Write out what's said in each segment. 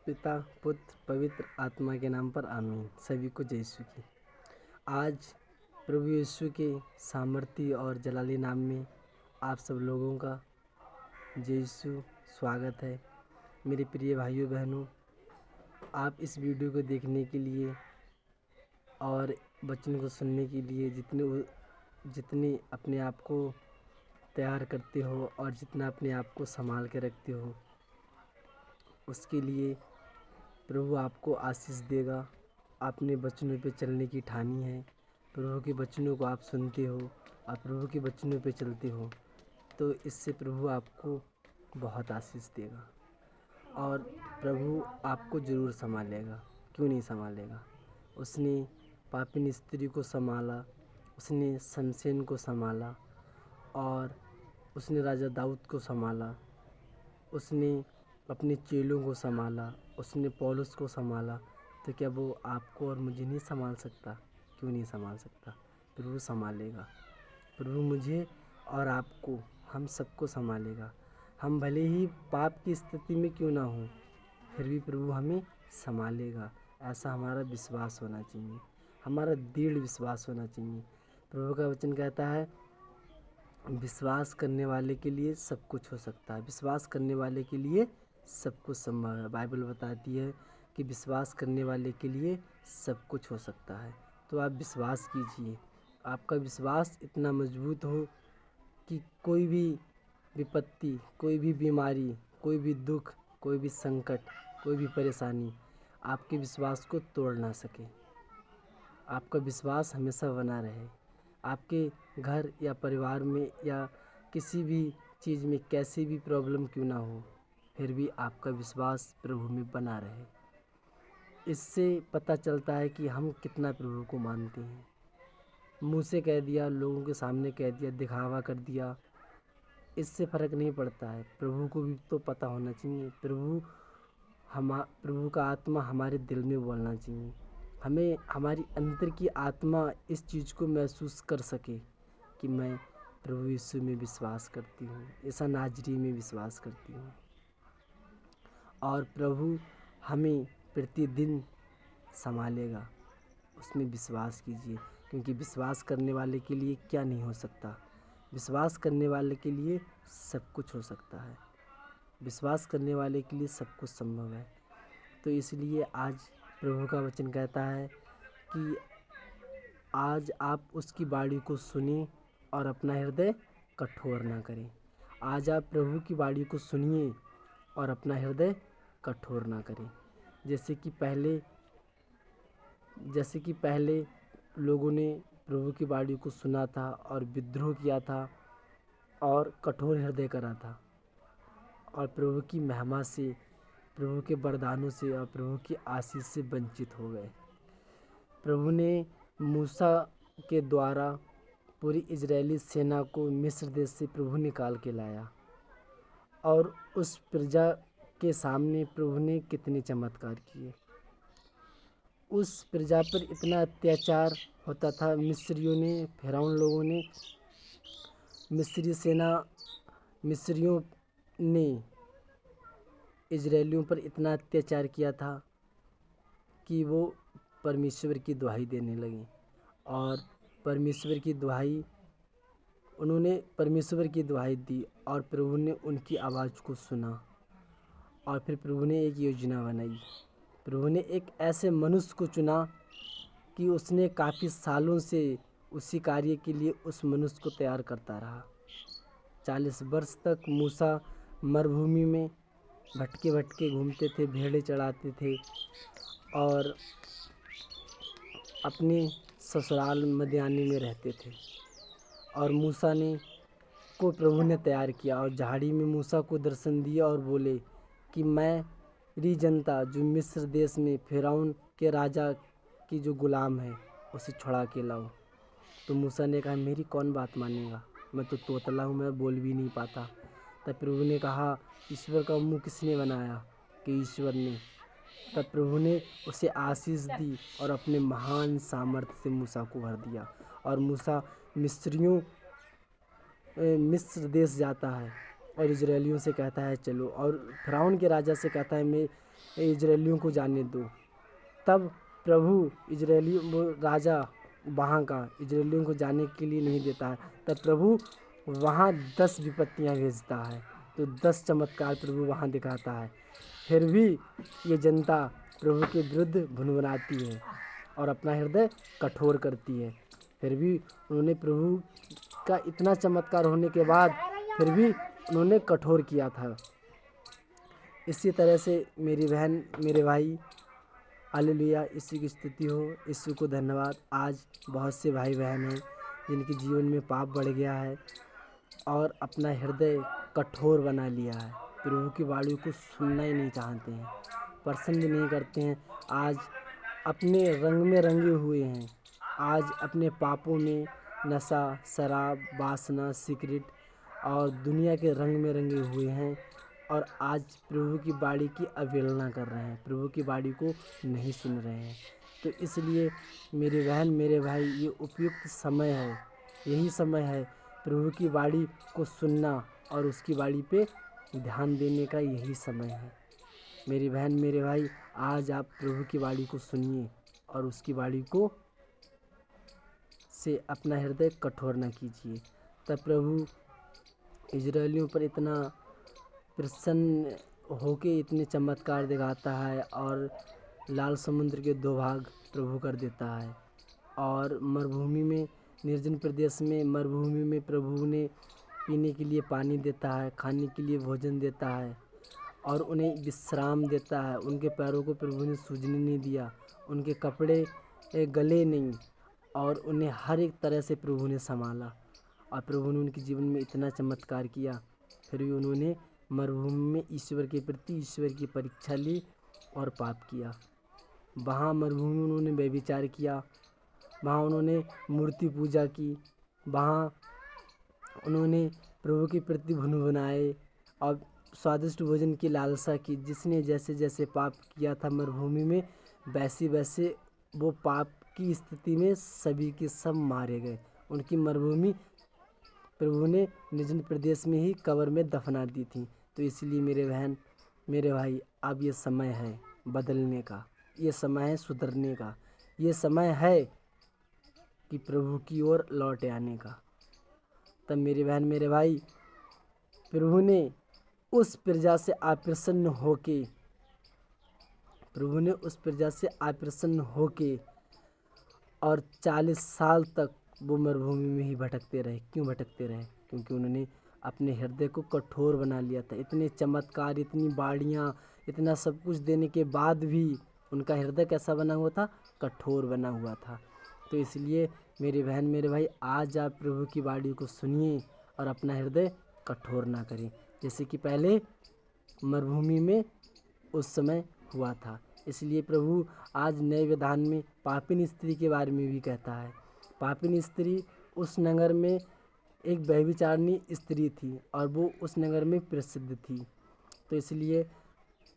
पिता पुत्र पवित्र आत्मा के नाम पर आमीन। सभी को जय यीशु की। आज प्रभु यीशु के सामर्थी और जलाली नाम में आप सब लोगों का जय यीशु स्वागत है। मेरे प्रिय भाइयों बहनों, आप इस वीडियो को देखने के लिए और वचन को सुनने के लिए जितने अपने आप को तैयार करते हो और जितना अपने आप को संभाल के रखते हो, उसके लिए प्रभु आपको आशीष देगा। आपने वचनों पे चलने की ठानी है, प्रभु के वचनों को आप सुनते हो और प्रभु के वचनों पे चलते हो, तो इससे प्रभु आपको बहुत आशीष देगा और प्रभु आपको ज़रूर संभालेगा। क्यों नहीं संभालेगा? उसने पापिन स्त्री को संभाला, उसने शमशेन को संभाला और उसने राजा दाऊद को संभाला, उसने अपने चेलों को संभाला, उसने पौलुस को संभाला। तो क्या वो आपको और मुझे नहीं संभाल सकता? क्यों नहीं संभाल सकता? प्रभु संभालेगा। प्रभु मुझे और आपको, हम सबको संभालेगा। हम भले ही पाप की स्थिति में क्यों ना हो, फिर भी प्रभु हमें संभालेगा। ऐसा हमारा विश्वास होना चाहिए, हमारा दृढ़ विश्वास होना चाहिए। प्रभु का वचन कहता है, विश्वास करने वाले के लिए सब कुछ हो सकता है। विश्वास करने वाले के लिए सब कुछ संभव है। बाइबल बताती है कि विश्वास करने वाले के लिए सब कुछ हो सकता है। तो आप विश्वास कीजिए, आपका विश्वास इतना मजबूत हो कि कोई भी विपत्ति, कोई भी बीमारी, कोई भी दुख, कोई भी संकट, कोई भी परेशानी आपके विश्वास को तोड़ ना सके। आपका विश्वास हमेशा बना रहे। आपके घर या परिवार में या किसी भी चीज़ में कैसी भी प्रॉब्लम क्यों ना हो, फिर भी आपका विश्वास प्रभु में बना रहे। इससे पता चलता है कि हम कितना प्रभु को मानते हैं। मुँह से कह दिया, लोगों के सामने कह दिया, दिखावा कर दिया, इससे फ़र्क नहीं पड़ता है। प्रभु को भी तो पता होना चाहिए। प्रभु का आत्मा हमारे दिल में बोलना चाहिए। हमें हमारी अंदर की आत्मा इस चीज़ को महसूस कर सके कि मैं प्रभु यीशु में विश्वास करती हूँ, ईसा नाज़री में विश्वास करती हूँ। और प्रभु हमें प्रतिदिन संभालेगा, उसमें विश्वास कीजिए। क्योंकि विश्वास करने वाले के लिए क्या नहीं हो सकता? विश्वास करने वाले के लिए सब कुछ हो सकता है। विश्वास करने वाले के लिए सब कुछ संभव है। तो इसलिए आज प्रभु का वचन कहता है कि आज आप उसकी वाणी को सुनिए और अपना हृदय कठोर ना करें। आज आप प्रभु की वाणी को सुनिए और अपना हृदय कठोर ना करें। जैसे कि पहले लोगों ने प्रभु की वाणी को सुना था और विद्रोह किया था और कठोर हृदय करा था और प्रभु की महिमा से, प्रभु के वरदानों से और प्रभु की आशीष से वंचित हो गए। प्रभु ने मूसा के द्वारा पूरी इजरायली सेना को मिस्र देश से प्रभु निकाल के लाया और उस प्रजा के सामने प्रभु ने कितने चमत्कार किए। उस प्रजा पर इतना अत्याचार होता था। मिस्रियों ने, फिरौन लोगों ने, मिस्रियों ने इजरायलियों पर इतना अत्याचार किया था कि वो परमेश्वर की दुहाई देने लगे और उन्होंने परमेश्वर की दुहाई दी और प्रभु ने उनकी आवाज़ को सुना और फिर प्रभु ने एक योजना बनाई। प्रभु ने एक ऐसे मनुष्य को चुना कि उसने काफ़ी सालों से उसी कार्य के लिए उस मनुष्य को तैयार करता रहा। 40 वर्ष तक मूसा मरुभूमि में भटके भटके घूमते थे, भेड़ें चढ़ाते थे और अपने ससुराल मदियानी में रहते थे। और मूसा को प्रभु ने तैयार किया और झाड़ी में मूसा को दर्शन दिया और बोले कि मेरी जनता जो मिस्र देश में फिरौन के राजा की जो गुलाम है, उसे छुड़ा के लाओ। तो मूसा ने कहा, मेरी कौन बात मानेगा? मैं तो तोतला हूँ, मैं बोल भी नहीं पाता। तब प्रभु ने कहा, ईश्वर का मुँह किसने बनाया? कि ईश्वर ने। तब प्रभु ने उसे आशीष दी और अपने महान सामर्थ्य से मूसा को भर दिया और मूसा मिस्र देश जाता है और इजरायलियों से कहता है चलो, और फ़िरौन के राजा से कहता है मैं इजरायलियों को जाने दो। तब प्रभु इजरायली वो राजा वहाँ का इजरायलियों को जाने के लिए नहीं देता है। तब प्रभु वहाँ 10 विपत्तियाँ भेजता है, तो 10 चमत्कार प्रभु वहाँ दिखाता है। फिर भी ये जनता प्रभु के विरुद्ध भुनभुनाती है और अपना हृदय कठोर करती है। फिर भी उन्होंने प्रभु का इतना चमत्कार होने के बाद फिर भी उन्होंने कठोर किया था। इसी तरह से मेरी बहन मेरे भाई, हालेलुया, यीशु की स्तुति हो, यीशु को धन्यवाद। आज बहुत से भाई बहन हैं जिनके जीवन में पाप बढ़ गया है और अपना हृदय कठोर बना लिया है, प्रभु की वाणी को सुनना ही नहीं चाहते हैं, पसंद नहीं करते हैं। आज अपने रंग में रंगे हुए हैं, आज अपने पापों में नशा, शराब, वासना, सिगरेट और दुनिया के रंग में रंगे हुए हैं और आज प्रभु की वाणी की अवहेलना कर रहे हैं, प्रभु की वाणी को नहीं सुन रहे हैं। तो इसलिए मेरी बहन मेरे भाई, ये उपयुक्त समय है, यही समय है प्रभु की वाणी को सुनना और उसकी वाणी पे ध्यान देने का, यही समय है। मेरी बहन मेरे भाई, आज आप प्रभु की वाणी को सुनिए और उसकी वाणी को से अपना हृदय कठोर न कीजिए। तब प्रभु इजरायलियों पर इतना प्रसन्न होके इतने चमत्कार दिखाता है और लाल समुद्र के 2 भाग प्रभु कर देता है और मरुभूमि में, निर्जन प्रदेश में, मरुभूमि में प्रभु ने पीने के लिए पानी देता है, खाने के लिए भोजन देता है और उन्हें विश्राम देता है। उनके पैरों को प्रभु ने सूजने नहीं दिया, उनके कपड़े गले नहीं और उन्हें हर एक तरह से प्रभु ने संभाला और प्रभु ने उनके जीवन में इतना चमत्कार किया। फिर भी उन्होंने मरुभूमि में ईश्वर के प्रति ईश्वर की परीक्षा ली और पाप किया। वहाँ मरुभूमि में उन्होंने व्यभिचार किया, वहाँ उन्होंने मूर्ति पूजा की, वहाँ उन्होंने प्रभु के प्रति भुनभुनाए और स्वादिष्ट भोजन की लालसा की। जिसने जैसे जैसे पाप किया था मरुभूमि में, वैसे वैसे वो पाप की स्थिति में सभी के सब मारे गए। उनकी मरुभूमि प्रभु ने निर्जन प्रदेश में ही कब्र में दफना दी थी। तो इसलिए मेरे बहन मेरे भाई, अब ये समय है बदलने का, ये समय है सुधरने का, ये समय है कि प्रभु की ओर लौट आने का। तब मेरी बहन मेरे भाई, प्रभु ने उस प्रजा से अप्रसन्न होके और 40 साल तक वो मरुभूमि में ही भटकते रहे। क्यों भटकते रहे? क्योंकि उन्होंने अपने हृदय को कठोर बना लिया था। इतने चमत्कार, इतनी बाड़ियाँ, इतना सब कुछ देने के बाद भी उनका हृदय कैसा बना हुआ था? कठोर बना हुआ था। तो इसलिए मेरी बहन मेरे भाई, आज आप प्रभु की वाणी को सुनिए और अपना हृदय कठोर ना करें, जैसे कि पहले मरुभूमि में उस समय हुआ था। इसलिए प्रभु आज नए विधान में पापिन स्त्री के बारे में भी कहता है। पापिन स्त्री उस नगर में एक व्यभिचारिणी स्त्री थी और वो उस नगर में प्रसिद्ध थी। तो इसलिए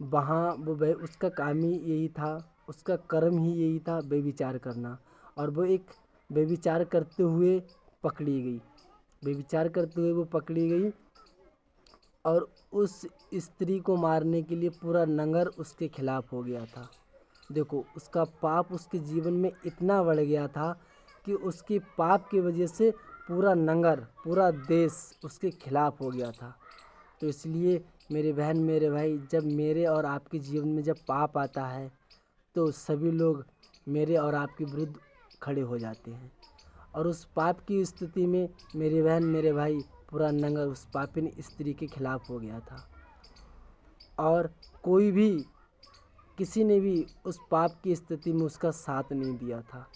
वहाँ उसका काम ही यही था, उसका कर्म ही यही था व्यभिचार करना, और वो एक व्यभिचार करते हुए पकड़ी गई। व्यभिचार करते हुए वो पकड़ी गई और उस स्त्री को मारने के लिए पूरा नगर उसके खिलाफ हो गया था। देखो, उसका पाप उसके जीवन में इतना बढ़ गया था कि उसके पाप की वजह से पूरा नगर, पूरा देश उसके खिलाफ हो गया था। तो इसलिए मेरे बहन मेरे भाई, जब मेरे और आपके जीवन में जब पाप आता है तो सभी लोग मेरे और आपके विरुद्ध खड़े हो जाते हैं और उस पाप की स्थिति में मेरी बहन मेरे भाई, पूरा नगर उस पापिन स्त्री के खिलाफ हो गया था और कोई भी, किसी ने भी उस पाप की स्थिति में उसका साथ नहीं दिया था।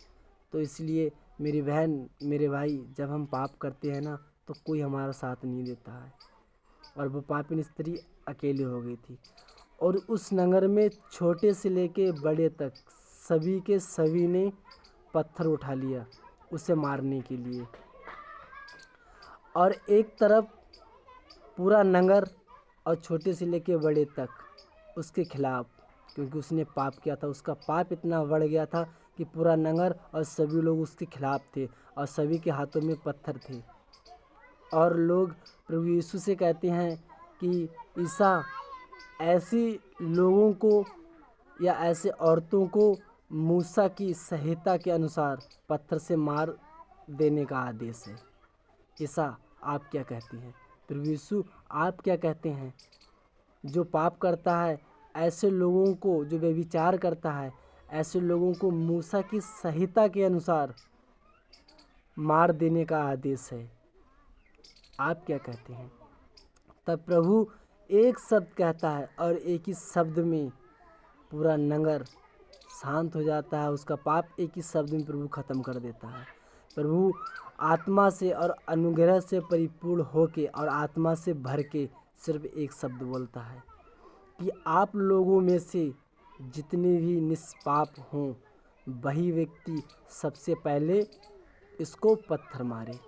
तो इसलिए मेरी बहन मेरे भाई, जब हम पाप करते हैं ना तो कोई हमारा साथ नहीं देता है और वो पापिन स्त्री अकेले हो गई थी और उस नगर में छोटे से लेके बड़े तक सभी के सभी ने पत्थर उठा लिया उसे मारने के लिए। और एक तरफ पूरा नगर और छोटे से लेके बड़े तक उसके खिलाफ, क्योंकि उसने पाप किया था। उसका पाप इतना बढ़ गया था कि पूरा नगर और सभी लोग उसके खिलाफ थे और सभी के हाथों में पत्थर थे। और लोग प्रभु यीशु से कहते हैं कि ईसा ऐसी लोगों को या ऐसे औरतों को मूसा की संहिता के अनुसार पत्थर से मार देने का आदेश है। ईसा, आप क्या कहते हैं? प्रभु यीशु, आप क्या कहते हैं? जो पाप करता है, ऐसे लोगों को, जो व्यभिचार करता है, ऐसे लोगों को मूसा की संहिता के अनुसार मार देने का आदेश है। आप क्या कहते हैं? तब प्रभु एक शब्द कहता है और एक ही शब्द में पूरा नगर शांत हो जाता है। उसका पाप एक ही शब्द में प्रभु खत्म कर देता है। प्रभु आत्मा से और अनुग्रह से परिपूर्ण होके और आत्मा से भर के सिर्फ एक शब्द बोलता है कि आप लोगों में से जितने भी निष्पाप हों, वही व्यक्ति सबसे पहले इसको पत्थर मारे।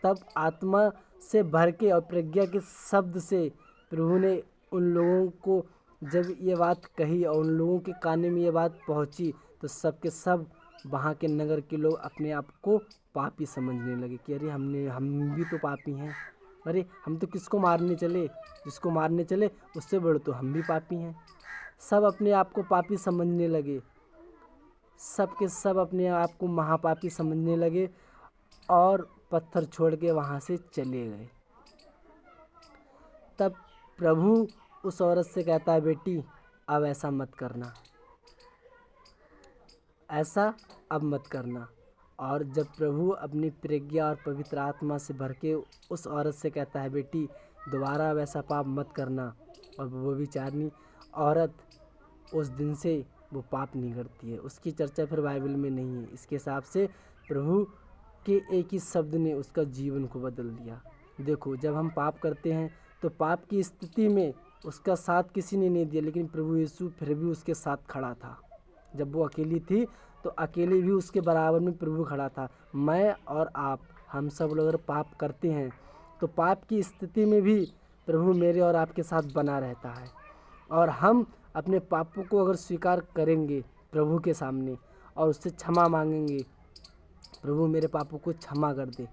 तब आत्मा से भर के और प्रज्ञा के शब्द से प्रभु ने उन लोगों को जब ये बात कही और उन लोगों के काने में ये बात पहुंची, तो सब के सब वहाँ के नगर के लोग अपने आप को पापी समझने लगे कि अरे हम भी तो पापी हैं। अरे हम तो किसको मारने चले, जिसको मारने चले उससे बड़े तो हम भी पापी हैं। सब अपने आप को पापी समझने लगे, सब के सब अपने आप को महापापी समझने लगे और पत्थर छोड़ के वहाँ से चले गए। तब प्रभु उस औरत से कहता है, बेटी अब ऐसा मत करना, ऐसा अब मत करना। और जब प्रभु अपनी प्रज्ञा और पवित्र आत्मा से भर के उस औरत से कहता है, बेटी दोबारा अब ऐसा पाप मत करना, और वो व्यभिचारिणी औरत उस दिन से वो पाप नहीं करती है। उसकी चर्चा फिर बाइबल में नहीं है। इसके हिसाब से प्रभु के एक ही शब्द ने उसका जीवन को बदल दिया। देखो, जब हम पाप करते हैं तो पाप की स्थिति में उसका साथ किसी ने नहीं दिया, लेकिन प्रभु यीशु फिर भी उसके साथ खड़ा था। जब वो अकेली थी तो अकेले भी उसके बराबर में प्रभु खड़ा था। मैं और आप, हम सब लोग अगर पाप करते हैं तो पाप की स्थिति में भी प्रभु मेरे और आपके साथ बना रहता है। और हम अपने पापों को अगर स्वीकार करेंगे प्रभु के सामने और उससे क्षमा मांगेंगे, प्रभु मेरे पापों को क्षमा कर दे,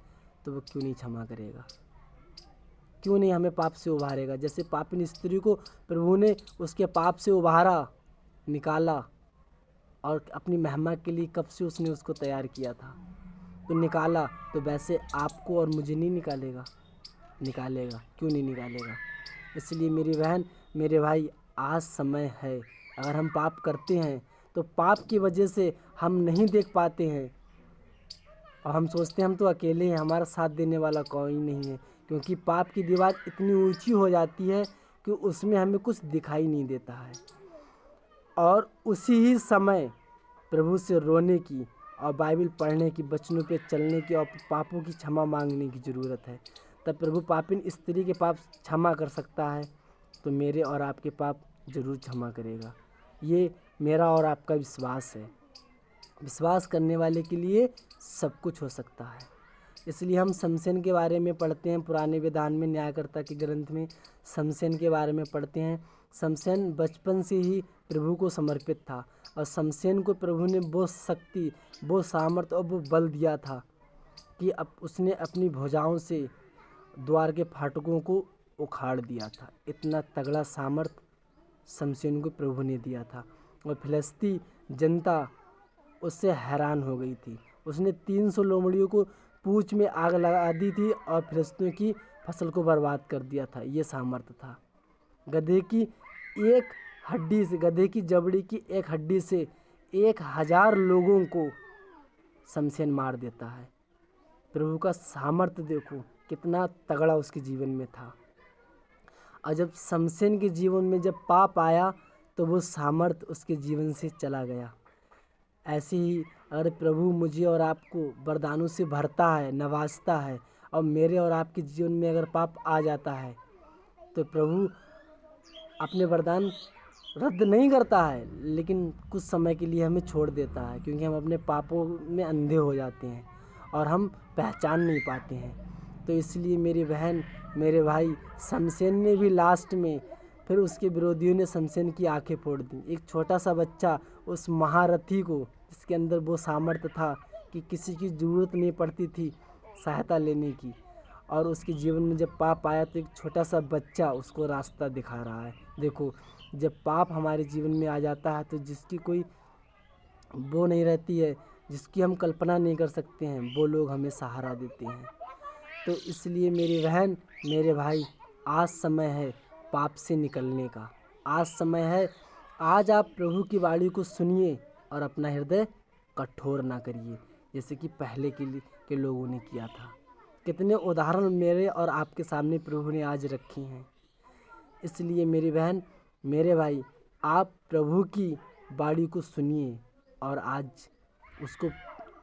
तो वो क्यों नहीं क्षमा करेगा? क्यों नहीं हमें पाप से उबारेगा? जैसे पापिन स्त्री को प्रभु ने उसके पाप से उबारा, निकाला, और अपनी महिमा के लिए कब से उसने उसको तैयार किया था तो निकाला, तो वैसे आपको और मुझे नहीं निकालेगा? निकालेगा, क्यों नहीं निकालेगा? इसलिए मेरी बहन, मेरे भाई, आज समय है। अगर हम पाप करते हैं तो पाप की वजह से हम नहीं देख पाते हैं और हम सोचते हैं हम तो अकेले हैं, हमारा साथ देने वाला कोई नहीं है, क्योंकि पाप की दीवार इतनी ऊंची हो जाती है कि उसमें हमें कुछ दिखाई नहीं देता है। और उसी ही समय प्रभु से रोने की और बाइबल पढ़ने की, वचनों पे चलने की और पापों की क्षमा मांगने की ज़रूरत है। तब प्रभु पापिन स्त्री के पाप क्षमा कर सकता है, तो मेरे और आपके पाप ज़रूर क्षमा करेगा। ये मेरा और आपका विश्वास है। विश्वास करने वाले के लिए सब कुछ हो सकता है। इसलिए हम शमशेन के बारे में पढ़ते हैं, पुराने विधान में न्यायकर्ता के ग्रंथ में शमशेन के बारे में पढ़ते हैं। शमशेन बचपन से ही प्रभु को समर्पित था और शमशेन को प्रभु ने वो शक्ति, वो सामर्थ्य और वो बल दिया था कि अब उसने अपनी भुजाओं से द्वार के फाटकों को उखाड़ दिया था। इतना तगड़ा सामर्थ्य शमशेन को प्रभु ने दिया था और फिलिस्ती जनता उससे हैरान हो गई थी। उसने 300 लोमड़ियों को पूंछ में आग लगा दी थी और फिलिस्तियों की फसल को बर्बाद कर दिया था। ये सामर्थ्य था। गधे की एक हड्डी से, गधे की जबड़ी की एक हड्डी से 1000 लोगों को शमशेन मार देता है। प्रभु का सामर्थ्य देखो कितना तगड़ा उसके जीवन में था। और जब शमशेन के जीवन में जब पाप आया तो वो सामर्थ्य उसके जीवन से चला गया। ऐसे ही अगर प्रभु मुझे और आपको वरदानों से भरता है, नवाजता है, और मेरे और आपके जीवन में अगर पाप आ जाता है तो प्रभु अपने वरदान रद्द नहीं करता है, लेकिन कुछ समय के लिए हमें छोड़ देता है, क्योंकि हम अपने पापों में अंधे हो जाते हैं और हम पहचान नहीं पाते हैं। तो इसलिए मेरी बहन, मेरे भाई, शमशेन ने भी लास्ट में फिर उसके विरोधियों ने शमशेन की आंखें फोड़ दी। एक छोटा सा बच्चा उस महारथी को, जिसके अंदर वो सामर्थ्य था कि किसी की ज़रूरत नहीं पड़ती थी सहायता लेने की, और उसके जीवन में जब पाप आया तो एक छोटा सा बच्चा उसको रास्ता दिखा रहा है। देखो, जब पाप हमारे जीवन में आ जाता है तो जिसकी कोई वो नहीं रहती है, जिसकी हम कल्पना नहीं कर सकते हैं, वो लोग हमें सहारा देते हैं। तो इसलिए मेरी बहन, मेरे भाई, आज समय है पाप से निकलने का। आज समय है, आज आप प्रभु की वाणी को सुनिए और अपना हृदय कठोर ना करिए, जैसे कि पहले के लोगों ने किया था। कितने उदाहरण मेरे और आपके सामने प्रभु ने आज रखे हैं। इसलिए मेरी बहन, मेरे भाई, आप प्रभु की वाणी को सुनिए और आज उसको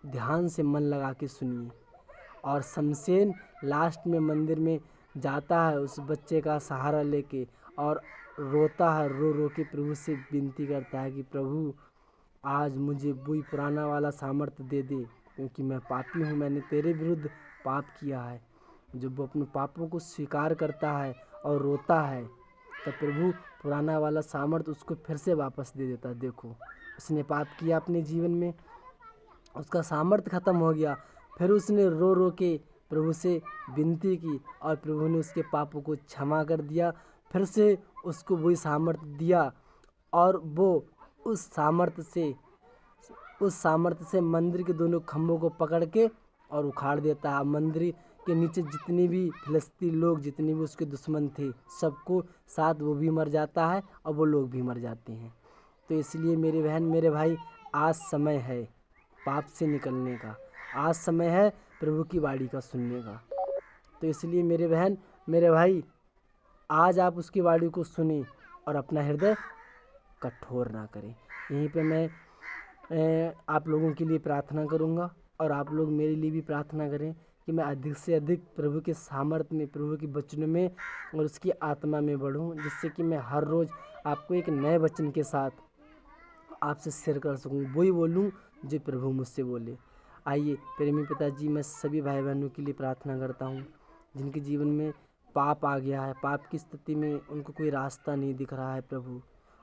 ध्यान से मन लगा के सुनिए। और शमशेन लास्ट में मंदिर में जाता है उस बच्चे का सहारा लेके और रोता है, रो रो के प्रभु से विनती करता है कि प्रभु आज मुझे वही पुराना वाला सामर्थ्य दे दे, क्योंकि मैं पापी हूँ, मैंने तेरे विरुद्ध पाप किया है। जब वो अपने पापों को स्वीकार करता है और रोता है तब प्रभु पुराना वाला सामर्थ्य उसको फिर से वापस दे देता है। देखो, उसने पाप किया अपने जीवन में, उसका सामर्थ्य खत्म हो गया, फिर उसने रो रो के प्रभु से विनती की और प्रभु ने उसके पापों को क्षमा कर दिया, फिर से उसको वही सामर्थ्य दिया और वो उस सामर्थ्य से मंदिर के दोनों खम्भों को पकड़ के और उखाड़ देता है। मंदिर के नीचे जितने भी फिलिस्ती लोग, जितने भी उसके दुश्मन थे, सबको साथ वो भी मर जाता है और वो लोग भी मर जाते हैं। तो इसलिए मेरी बहन, मेरे भाई, आज समय है पाप से निकलने का, आज समय है प्रभु की वाणी का सुनने का। तो इसलिए मेरे बहन, मेरे भाई, आज आप उसकी वाणी को सुने और अपना हृदय कठोर ना करें। यहीं पे मैं आप लोगों के लिए प्रार्थना करूंगा और आप लोग मेरे लिए भी प्रार्थना करें कि मैं अधिक से अधिक प्रभु के सामर्थ्य में, प्रभु के वचन में और उसकी आत्मा में बढ़ूं, जिससे कि मैं हर रोज़ आपको एक नए वचन के साथ आपसे शेयर कर सकूं, वही बोलूं जो प्रभु मुझसे बोले। आइए प्रेमी पिताजी, मैं सभी भाई बहनों के लिए प्रार्थना करता हूं जिनके जीवन में पाप आ गया है, पाप की स्थिति में उनको कोई रास्ता नहीं दिख रहा है। प्रभु,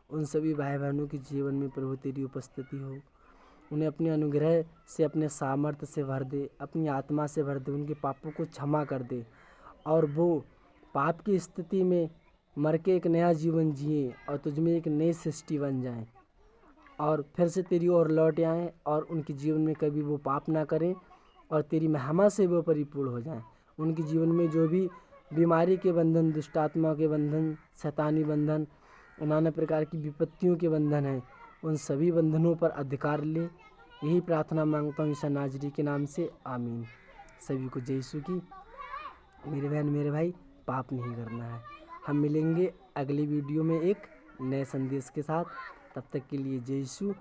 उन सभी भाई बहनों के जीवन में प्रभु तेरी उपस्थिति हो, उन्हें अपने अनुग्रह से, अपने सामर्थ्य से भर दे, अपनी आत्मा से भर दे, उनके पापों को क्षमा कर दे और वो पाप की स्थिति में मर के एक नया जीवन जिए और तुझ में एक नई सृष्टि बन जाएं और फिर से तेरी ओर लौट आएँ और उनके जीवन में कभी वो पाप ना करें और तेरी महिमा से वो परिपूर्ण हो जाएं। उनके जीवन में जो भी बीमारी के बंधन, दुष्ट आत्मा के बंधन, शैतानी बंधन, नाना प्रकार की विपत्तियों के बंधन हैं, उन सभी बंधनों पर अधिकार ले। यही प्रार्थना मांगता हूँ ईसा नाजरी के नाम से, आमीन। सभी को जय यीशु की। मेरे बहन, मेरे भाई, पाप नहीं करना है। हम मिलेंगे अगली वीडियो में एक नए संदेश के साथ। तब तक के लिए जय यीशु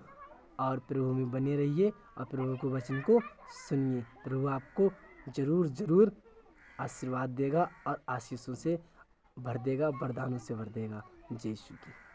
और प्रभु में बने रहिए और प्रभु के वचन को सुनिए। प्रभु आपको ज़रूर ज़रूर आशीर्वाद देगा और आशीषों से भर देगा, वरदानों से भर देगा। जय यीशु की।